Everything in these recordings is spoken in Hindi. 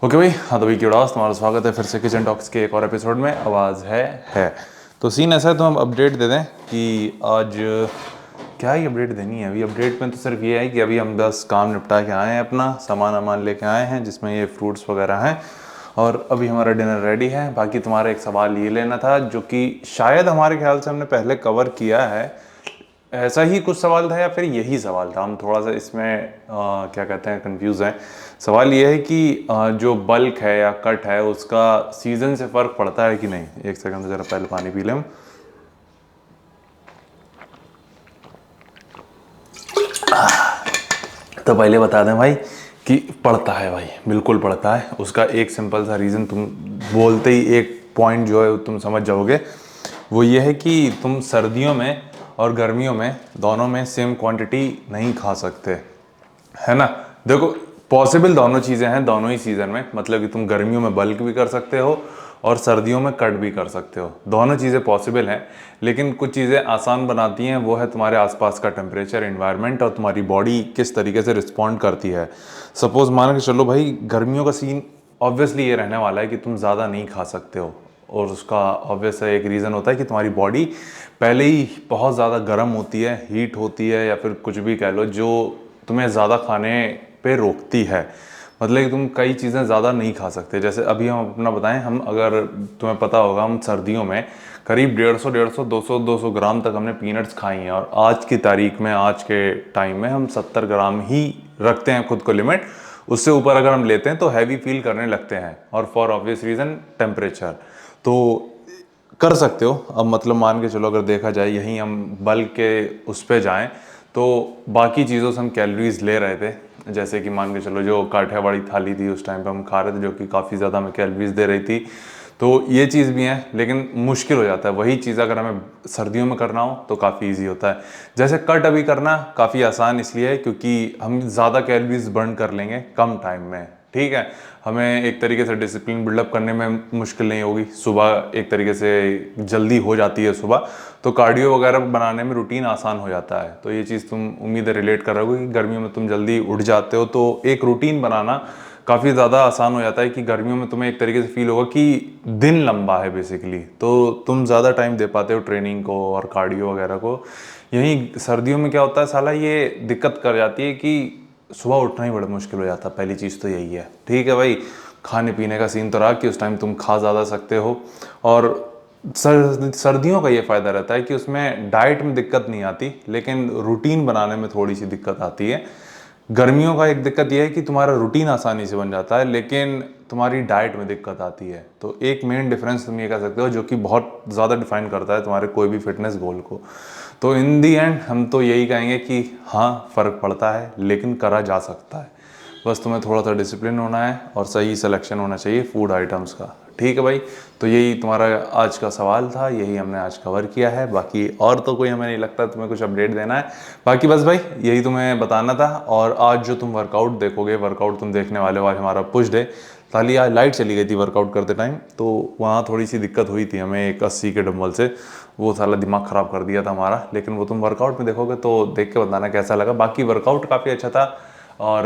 ओके भाई, हाँ तो भाई की उड़ास तुम्हारा स्वागत है फिर से किचन टॉक्स के एक और एपिसोड में। आवाज़ है। तो सीन ऐसा है, तो हम अपडेट दे दें कि आज क्या ही अपडेट देनी है। अभी अपडेट में तो सिर्फ ये है कि अभी हम बस काम निपटा के आए हैं, अपना सामान वामान लेके आए हैं जिसमें ये फ्रूट्स वगैरह हैं, और अभी हमारा डिनर रेडी है। बाकी तुम्हारा एक सवाल ये लेना था जो कि शायद हमारे ख्याल से हमने पहले कवर किया है। ऐसा ही कुछ सवाल था या फिर यही सवाल था, हम थोड़ा सा इसमें क्या कहते हैं कंफ्यूज हैं। सवाल ये है कि जो बल्क है या कट है उसका सीज़न से फ़र्क पड़ता है कि नहीं। एक सेकंड ज़रा पहले पानी पी लें। तो पहले बता दें भाई कि पड़ता है भाई, बिल्कुल पड़ता है। उसका एक सिंपल सा रीज़न तुम बोलते ही एक पॉइंट जो है तुम समझ जाओगे। वो ये है कि तुम सर्दियों में और गर्मियों में दोनों में सेम क्वांटिटी नहीं खा सकते, है ना। देखो, पॉसिबल दोनों चीज़ें हैं दोनों ही सीज़न में। मतलब कि तुम गर्मियों में बल्क भी कर सकते हो और सर्दियों में कट भी कर सकते हो। दोनों चीज़ें पॉसिबल हैं, लेकिन कुछ चीज़ें आसान बनाती हैं। वो है तुम्हारे आसपास का टेम्परेचर, एनवायरनमेंट और तुम्हारी बॉडी किस तरीके से रिस्पॉन्ड करती है। सपोज़ मान के चलो भाई, गर्मियों का सीन ऑब्वियसली ये रहने वाला है कि तुम ज़्यादा नहीं खा सकते हो, और उसका ऑब्वियस एक रीज़न होता है कि तुम्हारी बॉडी पहले ही बहुत ज़्यादा गर्म होती है, हीट होती है, या फिर कुछ भी कह लो जो तुम्हें ज़्यादा खाने पे रोकती है। मतलब कि तुम कई चीज़ें ज़्यादा नहीं खा सकते। जैसे अभी हम अपना बताएं, हम अगर तुम्हें पता होगा हम सर्दियों में करीब 150 ग्राम तक हमने पीनट्स खाई हैं, और आज की तारीख में, आज के टाइम में हम 70 ग्राम ही रखते हैं खुद को लिमिट। उससे ऊपर अगर हम लेते हैं तो हैवी फील करने लगते हैं, और फॉर ऑब्वियस रीज़न टेम्परेचर। तो कर सकते हो। अब मतलब मान के चलो, अगर देखा जाए यहीं हम बल्क के उस पे जाएं तो बाकी चीज़ों से हम कैलोरीज ले रहे थे। जैसे कि मान के चलो जो काठियावाड़ी थाली थी उस टाइम पे हम खा रहे थे, जो कि काफ़ी ज़्यादा हमें कैलोरीज दे रही थी। तो ये चीज़ भी है, लेकिन मुश्किल हो जाता है। वही चीज़ अगर हमें सर्दियों में करना हो तो काफ़ी ईजी होता है। जैसे कट अभी करना काफ़ी आसान इसलिए है क्योंकि हम ज़्यादा कैलोरीज बर्न कर लेंगे कम टाइम में। ठीक है, हमें एक तरीके से डिसिप्लिन बिल्डअप करने में मुश्किल नहीं होगी। सुबह एक तरीके से जल्दी हो जाती है सुबह, तो कार्डियो वगैरह बनाने में रूटीन आसान हो जाता है। तो ये चीज़ तुम उम्मीद है रिलेट कर रहे हो कि गर्मियों में तुम जल्दी उठ जाते हो, तो एक रूटीन बनाना काफ़ी ज़्यादा आसान हो जाता है कि गर्मियों में तुम्हें एक तरीके से फील होगा कि दिन लंबा है बेसिकली, तो तुम ज़्यादा टाइम दे पाते हो ट्रेनिंग को और कार्डियो वगैरह को। यहीं सर्दियों में क्या होता है साला, ये दिक्कत कर जाती है कि सुबह उठना ही बड़ा मुश्किल हो जाता है। पहली चीज़ तो यही है। ठीक है भाई, खाने पीने का सीन तो रहा कि उस टाइम तुम खा ज़्यादा सकते हो, और सर्दियों का ये फ़ायदा रहता है कि उसमें डाइट में दिक्कत नहीं आती, लेकिन रूटीन बनाने में थोड़ी सी दिक्कत आती है। गर्मियों का एक दिक्कत यह है कि तुम्हारा रूटीन आसानी से बन जाता है, लेकिन तुम्हारी डाइट में दिक्कत आती है। तो एक मेन डिफरेंस तुम ये कह सकते हो जो कि बहुत ज़्यादा डिफाइन करता है तुम्हारे कोई भी फिटनेस गोल को। तो इन दी एंड हम तो यही कहेंगे कि हाँ, फ़र्क पड़ता है लेकिन करा जा सकता है। बस तुम्हें थोड़ा सा डिसिप्लिन होना है और सही सिलेक्शन होना चाहिए फूड आइटम्स का। ठीक है भाई, तो यही तुम्हारा आज का सवाल था, यही हमने आज कवर किया है। बाकी और तो कोई हमें नहीं लगता तुम्हें कुछ अपडेट देना है। बाकी बस भाई यही तुम्हें बताना था। और आज जो तुम वर्कआउट देखोगे, वर्कआउट तुम देखने वाले हो, आज हमारा पुश डे। खाली आज लाइट चली गई थी वर्कआउट करते टाइम, तो वहाँ थोड़ी सी दिक्कत हुई थी हमें एक 80 के डंबल से। वो साला दिमाग ख़राब कर दिया था हमारा। लेकिन वो तुम वर्कआउट में देखोगे तो देख के बताना कैसा लगा। बाकी वर्कआउट काफ़ी अच्छा था। और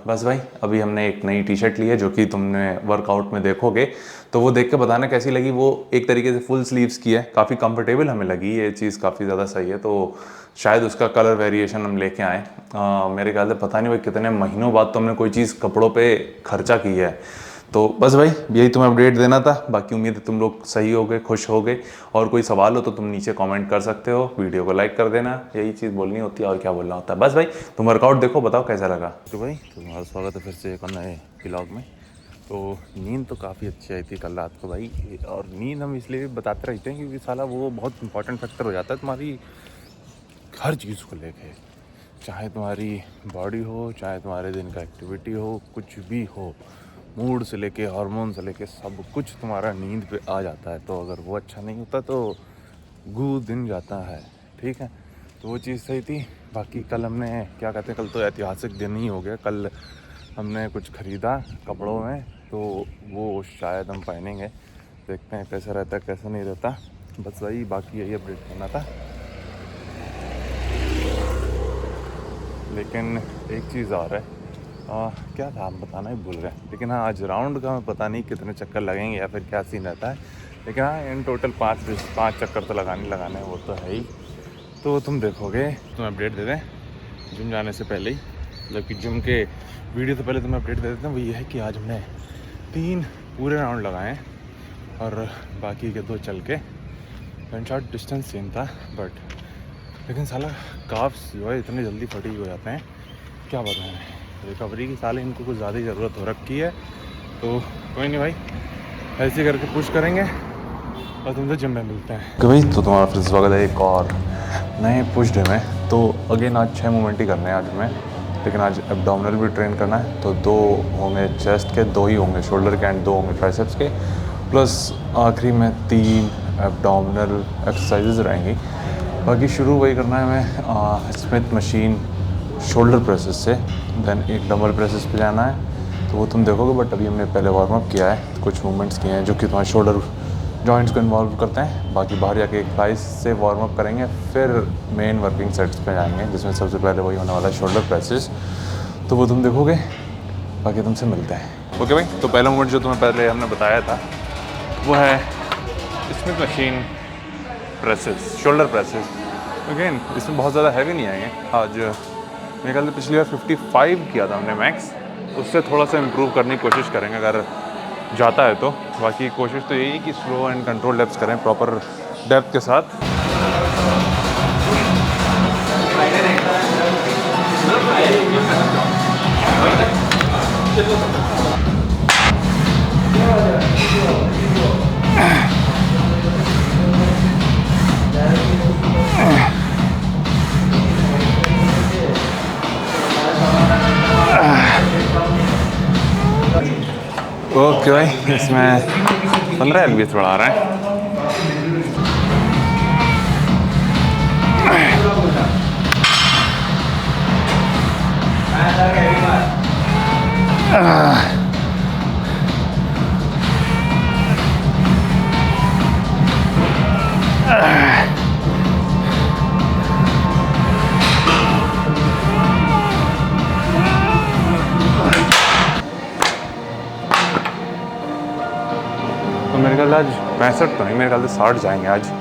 बस भाई, अभी हमने एक नई टी शर्ट ली है जो कि तुमने वर्कआउट में देखोगे, तो वो देख के बताना कैसी लगी। वो एक तरीके से फुल स्लीव्स की है, काफ़ी कंफर्टेबल हमें लगी ये चीज़, काफ़ी ज़्यादा सही है। तो शायद उसका कलर वेरिएशन हम लेके आए। मेरे ख्याल से पता नहीं भाई कितने महीनों बाद तो हमने कोई चीज़ कपड़ों पे खर्चा की है। तो बस भाई यही तुम्हें अपडेट देना था। बाकी उम्मीद है तुम लोग सही हो गए, खुश हो गए। और कोई सवाल हो तो तुम नीचे कमेंट कर सकते हो, वीडियो को लाइक कर देना। यही चीज़ बोलनी होती है और क्या बोलना होता है। बस भाई, तुम वर्कआउट देखो, बताओ कैसा लगा। तो भाई तुम्हारा स्वागत है फिर से एक नए व्लॉग में। तो नींद तो काफ़ी अच्छी आई थी कल रात को भाई। और नींद हम इसलिए भी बताते रहते हैं क्योंकि साला वो बहुत इंपॉर्टेंट फैक्टर हो जाता है तुम्हारी हर चीज़ को लेके। चाहे तुम्हारी बॉडी हो, चाहे तुम्हारे दिन का एक्टिविटी हो, कुछ भी हो, मूड से लेके हार्मोन से लेके सब कुछ तुम्हारा नींद पे आ जाता है। तो अगर वो अच्छा नहीं होता तो गू दिन जाता है। ठीक है, तो वो चीज़ सही थी। बाकी कल हमने क्या कहते हैं, कल तो ऐतिहासिक दिन ही हो गया। कल हमने कुछ ख़रीदा कपड़ों में, तो वो शायद हम पहनेंगे। देखते हैं कैसा रहता है कैसा नहीं रहता। बस वही, बाकी यही अपडेट करना था। लेकिन एक चीज़ और है क्या था आप बताना ही भूल गए, लेकिन हाँ आज राउंड का मैं पता नहीं कितने चक्कर लगेंगे या फिर क्या सीन रहता है, लेकिन हाँ इन टोटल 5 चक्कर तो लगाने हैं, वो तो है ही। तो वो तुम देखोगे, तुम्हें अपडेट दे दें जिम जाने से पहले ही, मतलब कि जिम के वीडियो से पहले तुम्हें अपडेट दे देते हैं। वो ये है कि आज हमने 3 पूरे राउंड लगाए हैं और बाकी के 2 चल के। इन शॉर्ट डिस्टेंस सेम था बट लेकिन साला काफ्स जो है इतने जल्दी फटी हो जाते हैं, क्या बताएं। रिकवरी की साले इनको कुछ ज़्यादा ही ज़रूरत हो रखी है, तो कोई नहीं भाई, ऐसे करके पुश करेंगे और तुम तो जिम में मिलते हैं। तो भाई तो तुम्हारा फिर स्वागत है एक और नए पुश डे में। तो अगेन आज 6 मूवमेंट ही करने हैं आज हमें, लेकिन आज एब्डोमिनल भी ट्रेन करना है। तो 2 होंगे चेस्ट के, 2 ही होंगे शोल्डर के एंड 2 होंगे ट्राइसेप्स के, प्लस आखिरी में 3 एब्डोमिनल एक्सरसाइजेज रहेंगी। बाकी शुरू वही करना है हमें स्मिथ मशीन शोल्डर प्रेसेस से, देन एक डंबल प्रेसेस पे जाना है, तो वो तुम देखोगे। बट अभी हमने पहले वार्म अप किया है, कुछ मूवमेंट्स किए हैं जो कि तुम्हारे शोल्डर जॉइंट्स को इन्वॉल्व करते हैं। बाकी बाहर जाके एक फ्लाइस से वार्म अप करेंगे, फिर मेन वर्किंग सेट्स पे जाएंगे, जिसमें सबसे पहले वही होने वाला है शोल्डर प्रेसेस, तो वो तुम देखोगे। बाकी तुमसे मिलते हैं। ओके भाई, तो पहला मूवमेंट जो तुम्हें पहले हमने बताया था वो है Smith machine presses, shoulder presses. Again इसमें बहुत ज़्यादा हैवी नहीं आएंगे आज। मेरे ख्याल से पिछली बार 55 किया था हमने मैक्स, उससे थोड़ा सा इम्प्रूव करने की कोशिश करेंगे अगर जाता है तो। बाकी कोशिश तो यही है कि स्लो एंड कंट्रोल डेप्थ करें, प्रॉपर डेप्थ के साथ। ओके भाई, इसमें 15 एलबीएस बढ़ा रहे हैं। तो मेरे ख्याल आज 65 तो नहीं, मेरे ख्याल से 60 जाएंगे आज।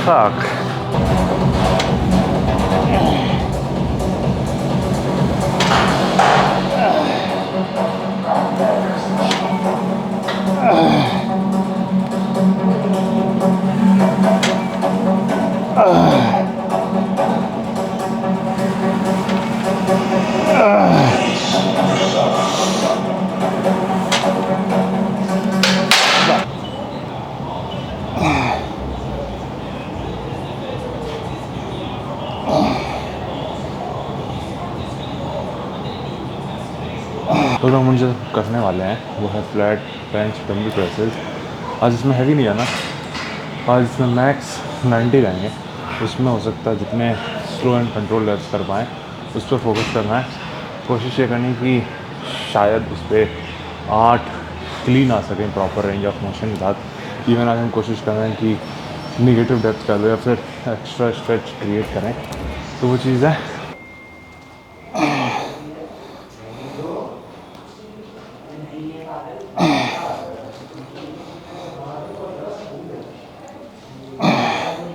Fuck. तो हम जो करने वाले हैं वो है फ्लैट बेंच डंबल प्रेसेस। आज इसमें हैवी नहीं आना, आज इसमें मैक्स 90 रहेंगे। उसमें हो सकता है जितने स्लो एंड कंट्रोल लेफ्ट कर पाएँ उस पर फोकस करना है। कोशिश ये करनी कि शायद उस पर 8 क्लीन आ सकें प्रॉपर रेंज ऑफ मोशन के साथ। इवन आज हम कोशिश कर रहे हैं कि निगेटिव डेप्थ कर लो या फिर एक्स्ट्रा स्ट्रेच क्रिएट करें, तो वो चीज़ है।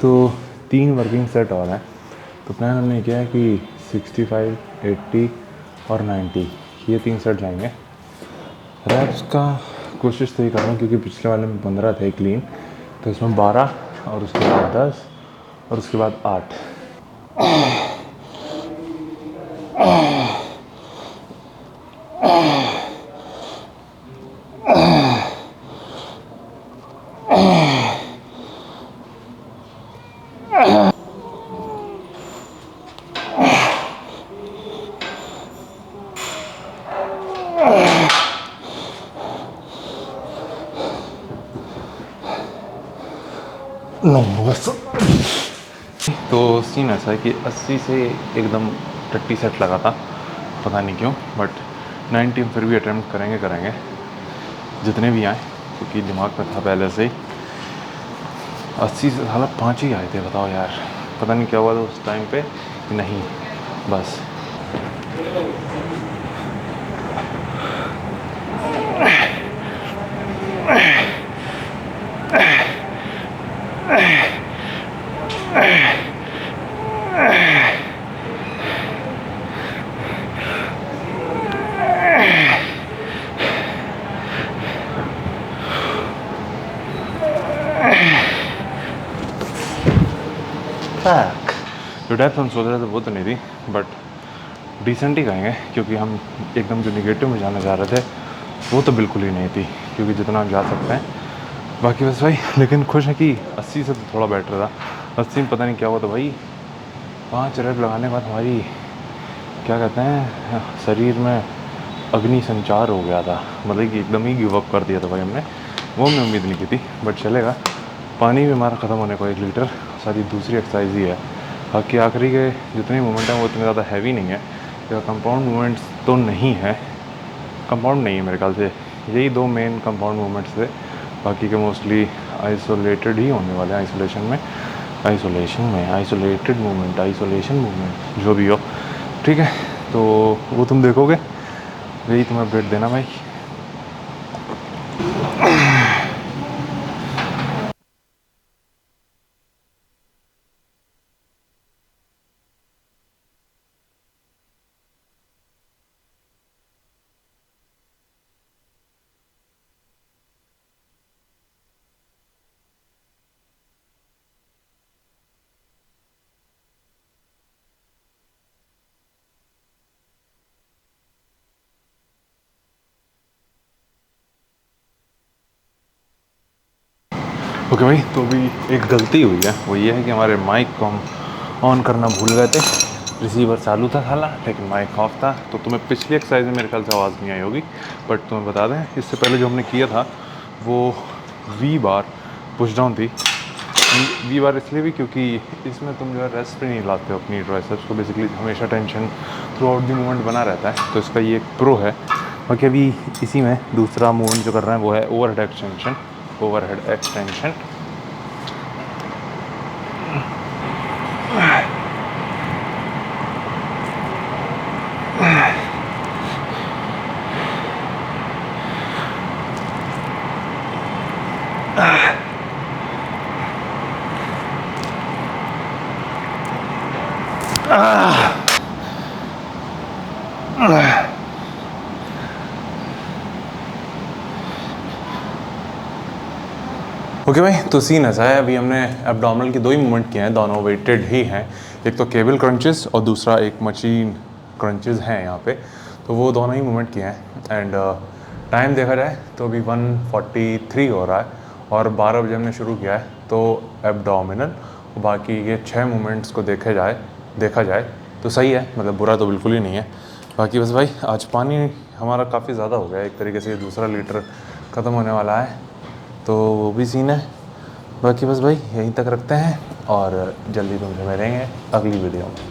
तो 3 वर्किंग सेट और हैं। तो प्लान हमने किया है कि 65, 80 और 90 ये 3 सेट जाएंगे। रैप्स का कोशिश तो ये कर रहा हूँ क्योंकि पिछले वाले में 15 थे क्लीन, तो इसमें 12 और उसके बाद 10 और उसके बाद 8। नहीं बस। तो सीन ऐसा है कि 80 से एकदम टट्टी सेट लगा था, पता नहीं क्यों, बट 90 फिर भी अटेम्प्ट करेंगे जितने भी आए, क्योंकि दिमाग में था पहले से ही। 80 से साला 5 ही आए थे, बताओ यार, पता नहीं क्या हुआ था उस टाइम पे। नहीं बस जो डेप्थ हम सोच रहे थे वो तो नहीं थी, बट डिसेंट ही कहेंगे, क्योंकि हम एकदम जो निगेटिव में जाने जा रहे थे वो तो बिल्कुल ही नहीं थी, क्योंकि जितना हम जा सकते हैं। बाकी बस भाई, लेकिन खुश है कि 80 से तो थोड़ा बेटर था। 80 में पता नहीं क्या हुआ था भाई, 5 रेप लगाने के बाद हमारी क्या कहते हैं शरीर में अग्नि संचार हो गया था, मतलब कि एकदम ही गिव अप कर दिया था भाई हमने। वो हमने उम्मीद नहीं की थी, बट चलेगा। पानी भी हमारा ख़त्म होने को 1 लीटर, सारी दूसरी एक्सरसाइज ही है। बाकी आखिरी के जितने मूवमेंट हैं वो इतने ज़्यादा हैवी नहीं है, या कंपाउंड मूवमेंट्स तो नहीं है, कंपाउंड नहीं है मेरे ख्याल से। यही 2 मेन कंपाउंड मूवमेंट्स थे, बाकी के मोस्टली आइसोलेटेड ही होने वाले हैं। आइसोलेटेड मूवमेंट, आइसोलेशन मूवमेंट, जो भी हो, ठीक है। तो वो तुम देखोगे, यही तुम्हें अपडेट देना भाई। ओके भाई, तो अभी एक गलती हुई है, वो ये है कि हमारे माइक को हम ऑन करना भूल गए थे। रिसीवर चालू था साला, लेकिन माइक ऑफ था। तो तुम्हें पिछली एक्सरसाइज में मेरे ख्याल से आवाज़ नहीं आई होगी, बट तुम्हें बता दें, इससे पहले जो हमने किया था वो वी बार पुश डाउन थी। वी बार इसलिए भी क्योंकि इसमें तुम जो है रेस्ट पे नहीं लाते हो अपनी ट्राइसेप्स को, बेसिकली हमेशा tension through out the movement बना रहता है, तो इसका ये एक प्रो है। बाकी अभी इसी में दूसरा मूवमेंट जो कर रहे हैं वो है overhead extension. Overhead extension okay भाई, तो सीन ऐसा है, अभी हमने एब्डोमिनल के 2 ही मूवमेंट किए हैं, दोनों वेटेड ही हैं। एक तो केबल क्रंचेस और दूसरा एक मशीन क्रंचेस हैं यहाँ पे, तो वो दोनों ही मूवमेंट किए हैं। एंड टाइम देखा जाए तो अभी 1:43 हो रहा है, और 12 बजे हमने शुरू किया है। तो एब्डोमिनल और बाकी ये 6 मूवमेंट्स को देखा जाए तो सही है, मतलब बुरा तो बिल्कुल ही नहीं है। बाकी बस भाई, आज पानी हमारा काफ़ी ज़्यादा हो गया, एक तरीके से 2 लीटर ख़त्म होने वाला है, तो वो भी सीन है। बाकी बस भाई, यहीं तक रखते हैं और जल्दी तुमसे मिलेंगे अगली वीडियो में।